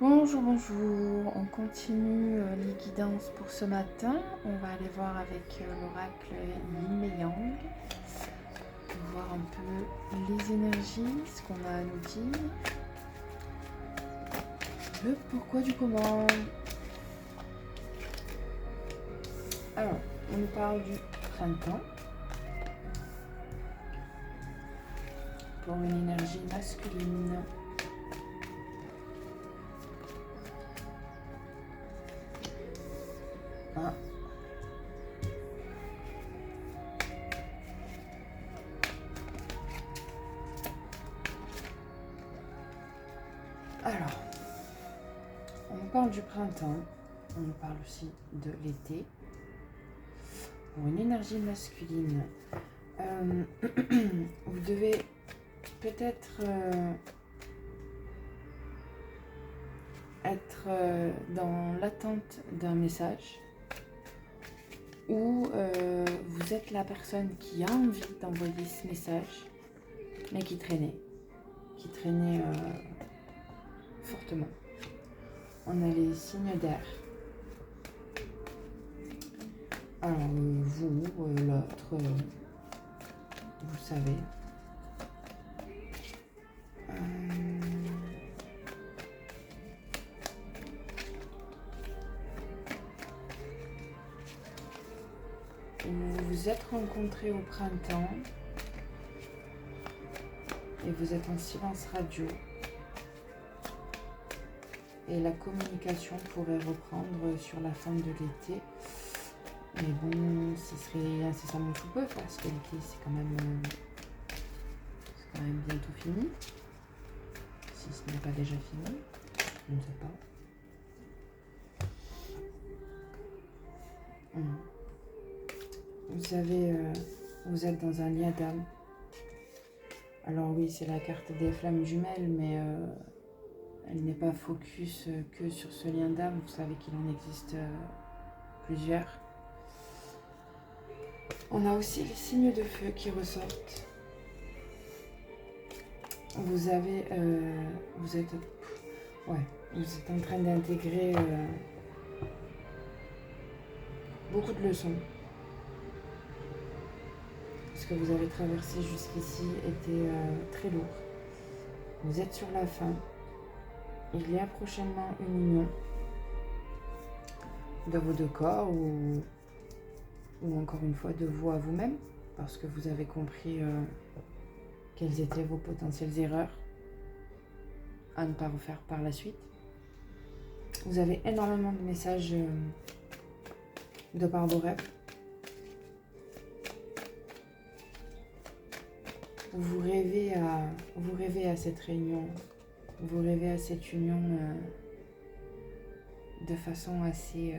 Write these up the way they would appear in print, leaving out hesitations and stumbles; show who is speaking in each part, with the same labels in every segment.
Speaker 1: Bonjour, bonjour, on continue les guidances pour ce matin. On va aller voir avec l'oracle Yin et Yang pour voir un peu les énergies, ce qu'on a à nous dire, le pourquoi du comment. Alors, on nous parle du printemps pour une énergie masculine. Ah. Alors, on nous parle du printemps, on nous parle aussi de l'été. Pour une énergie masculine, vous devez peut-être être dans l'attente d'un message ou vous êtes la personne qui a envie d'envoyer ce message mais qui traînait fortement. On a les signes d'air. Alors vous, l'autre, vous savez. Vous vous êtes rencontrés au printemps et vous êtes en silence radio. Et la communication pourrait reprendre sur la fin de l'été. Mais bon, ce serait incessamment sous peu parce que l'été c'est quand même bientôt fini. Si ce n'est pas déjà fini, je ne sais pas. Vous êtes dans un lien d'âme. Alors oui, c'est la carte des flammes jumelles, mais elle n'est pas focus que sur ce lien d'âme. Vous savez qu'il en existe plusieurs. On a aussi les signes de feu qui ressortent. Vous êtes en train d'intégrer beaucoup de leçons. Ce que vous avez traversé jusqu'ici était très lourd. Vous êtes sur la fin. Il y a prochainement une union de vos deux corps ou encore une fois de vous à vous-même, parce que vous avez compris quelles étaient vos potentielles erreurs à ne pas refaire par la suite. Vous avez énormément de messages de par vos rêves. Vous rêvez à cette réunion, vous rêvez à cette union de façon assez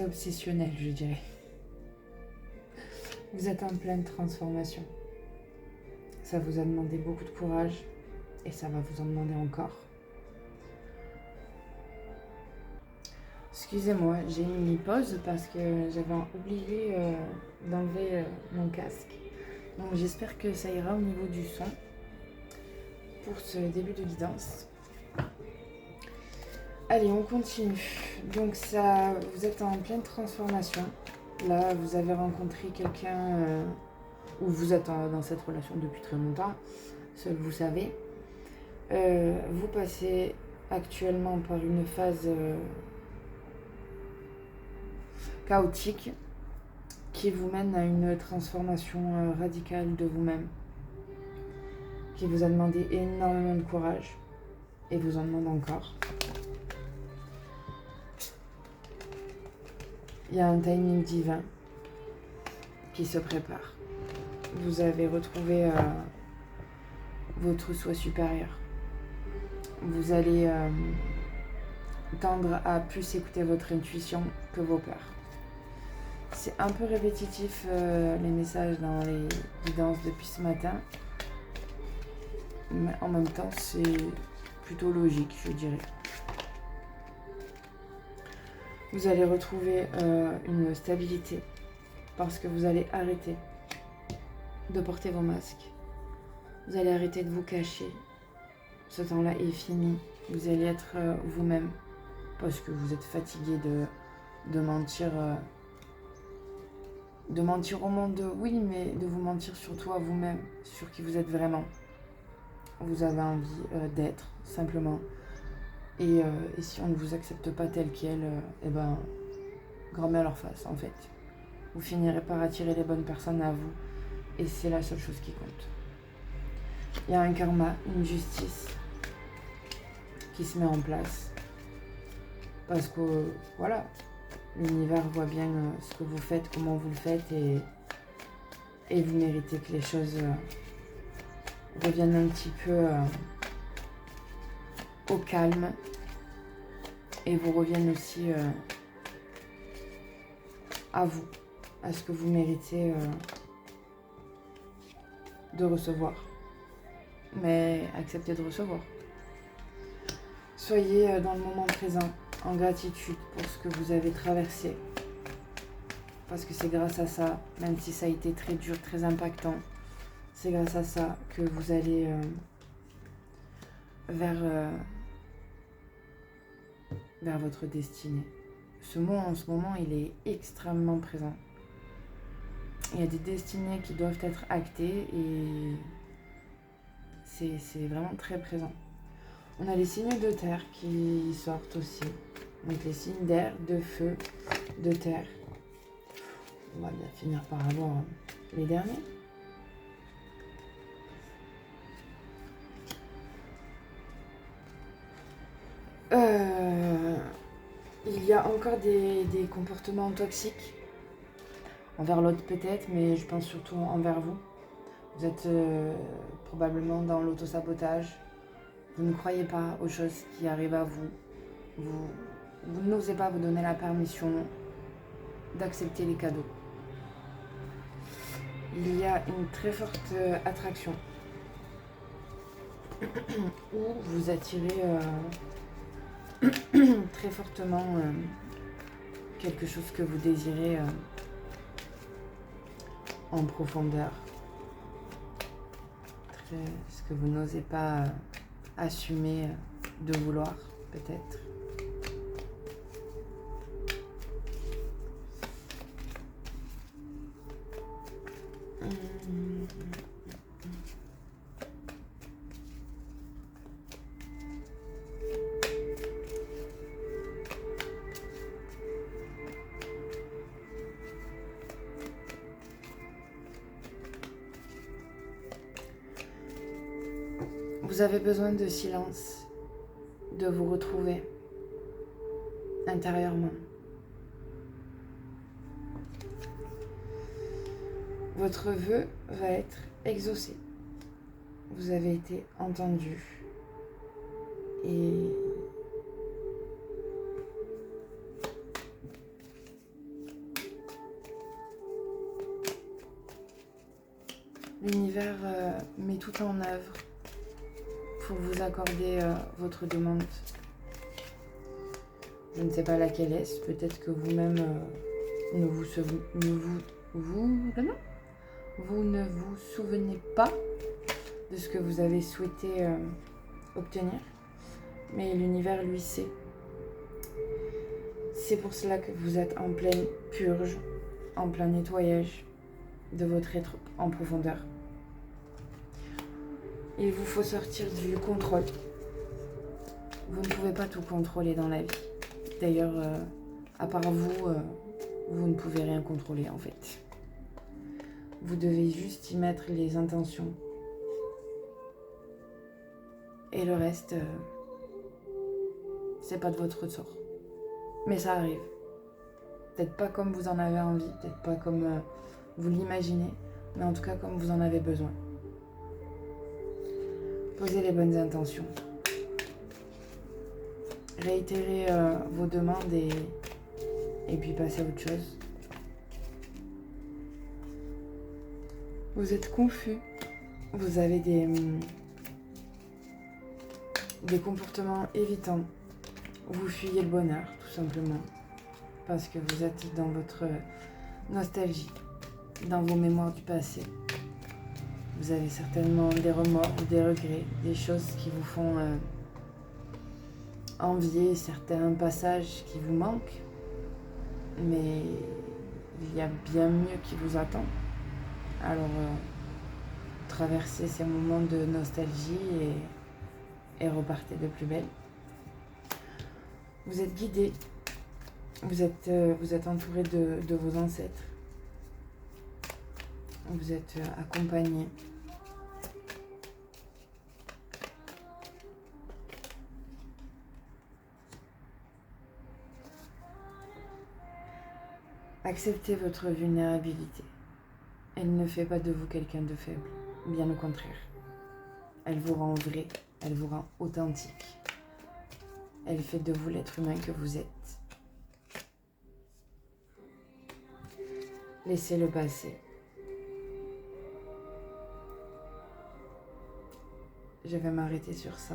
Speaker 1: obsessionnelle, je dirais. Vous êtes en pleine transformation. Ça vous a demandé beaucoup de courage et ça va vous en demander encore. Excusez-moi, j'ai mis pause parce que j'avais oublié d'enlever mon casque. Donc j'espère que ça ira au niveau du son pour ce début de guidance. Allez, on continue. Donc ça, vous êtes en pleine transformation. Là, vous avez rencontré quelqu'un ou vous êtes dans cette relation depuis très longtemps. Seul vous savez. Vous passez actuellement par une phase chaotique qui vous mène à une transformation radicale de vous-même, qui vous a demandé énormément de courage et vous en demande encore. Il y a un timing divin qui se prépare. Vous avez retrouvé votre soi supérieur. Vous allez tendre à plus écouter votre intuition que vos peurs. C'est un peu répétitif les messages dans les guidances depuis ce matin. Mais en même temps, c'est plutôt logique, je dirais. Vous allez retrouver une stabilité parce que vous allez arrêter de porter vos masques. Vous allez arrêter de vous cacher. Ce temps-là est fini. Vous allez être vous-même. Parce que vous êtes fatigué de mentir. De mentir au monde, oui, mais de vous mentir surtout à vous-même. Sur qui vous êtes vraiment. Vous avez envie d'être, simplement. Et si on ne vous accepte pas tel quel, eh ben, grand bien leur face, en fait. Vous finirez par attirer les bonnes personnes à vous. Et c'est la seule chose qui compte. Il y a un karma, une justice qui se met en place. Parce que, voilà, l'univers voit bien ce que vous faites, comment vous le faites. Et vous méritez que les choses reviennent un petit peu au calme. Et vous reviennent aussi à vous, à ce que vous méritez de recevoir. Mais acceptez de recevoir. Soyez dans le moment présent, en gratitude pour ce que vous avez traversé. Parce que c'est grâce à ça, même si ça a été très dur, très impactant, c'est grâce à ça que vous allez vers votre destinée. Ce mot, en ce moment, il est extrêmement présent. Il y a des destinées qui doivent être actées et c'est vraiment très présent. On a les signes de terre qui sortent aussi. Donc les signes d'air, de feu, de terre. On va bien finir par avoir les derniers. Il y a encore des comportements toxiques. Envers l'autre peut-être, mais je pense surtout envers vous. Vous êtes probablement dans l'autosabotage. Vous ne croyez pas aux choses qui arrivent à vous. Vous n'osez pas vous donner la permission d'accepter les cadeaux. Il y a une très forte attraction où vous attirez très fortement quelque chose que vous désirez en profondeur. Ce que vous n'osez pas assumer de vouloir, peut-être. Vous avez besoin de silence, de vous retrouver intérieurement. Votre vœu va être exaucé. Vous avez été entendu. Et l'univers met tout en œuvre pour vous accorder votre demande. Je ne sais pas laquelle est-ce, peut-être que vous-même ne vous souvenez pas de ce que vous avez souhaité obtenir, mais l'univers lui sait. C'est pour cela que vous êtes en pleine purge, en plein nettoyage de votre être en profondeur. Il vous faut sortir du contrôle. Vous ne pouvez pas tout contrôler dans la vie. D'ailleurs, à part vous, vous ne pouvez rien contrôler en fait. Vous devez juste y mettre les intentions. Et le reste, c'est pas de votre ressort. Mais ça arrive. Peut-être pas comme vous en avez envie, peut-être pas comme vous l'imaginez, mais en tout cas comme vous en avez besoin. Posez les bonnes intentions. Réitérez vos demandes et puis passez à autre chose. Vous êtes confus. Vous avez des comportements évitants. Vous fuyez le bonheur, tout simplement. Parce que vous êtes dans votre nostalgie, dans vos mémoires du passé. Vous avez certainement des remords, des regrets, des choses qui vous font envier certains passages qui vous manquent. Mais il y a bien mieux qui vous attend. Alors, traversez ces moments de nostalgie et repartez de plus belle. Vous êtes guidé, vous êtes entouré de vos ancêtres, vous êtes accompagné. Acceptez votre vulnérabilité. Elle ne fait pas de vous quelqu'un de faible, bien au contraire. Elle vous rend vrai, elle vous rend authentique. Elle fait de vous l'être humain que vous êtes. Laissez-le passer. Je vais m'arrêter sur ça.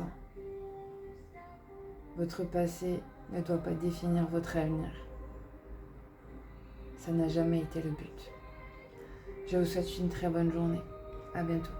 Speaker 1: Votre passé ne doit pas définir votre avenir. Ça n'a jamais été le but. Je vous souhaite une très bonne journée. À bientôt.